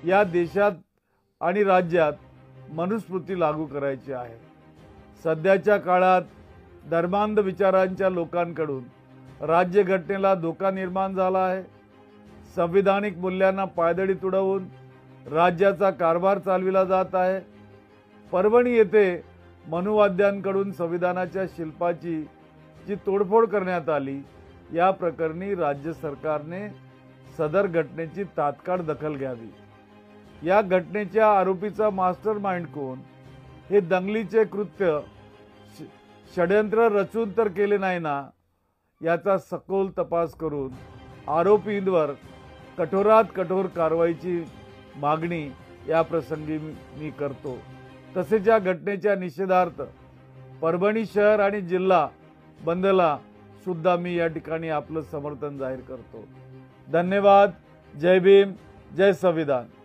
या देशात आणि राज्यात मनुस्मृती लागू करायची आहे। सध्याच्या काळात धर्मांध विचारांच्या लोकांकडून राज्यघटनेला धोका निर्माण झाला आहे। संविधानिक मूल्यांना पायदळी तुडवून राज्याचा कारभार चालविला जात आहे। परभणी येथे मनुवाद्यांकडून संविधानाच्या शिल्पाची जी तोडफोड करण्यात आली, या प्रकरणी राज्य सरकारने सदर घटनेची तात्काळ दखल घ्यावी। या घटनेच्या आरोपीचा मास्टरमाइंड कोण, हे दंगलीचे कृत्य षड्यंत्र रचून तर केले नाही ना, याचा सखोल तपास करून आरोपींवर कठोरात कठोर कारवाईची मागणी या प्रसंगी मी करतो। तसेच या घटनेच्या निषेधार्थ परभणी शहर आणि जिल्हा बंदला सुद्धा मी या ठिकाणी आपलं समर्थन जाहीर करतो। धन्यवाद। जय भीम, जय संविधान।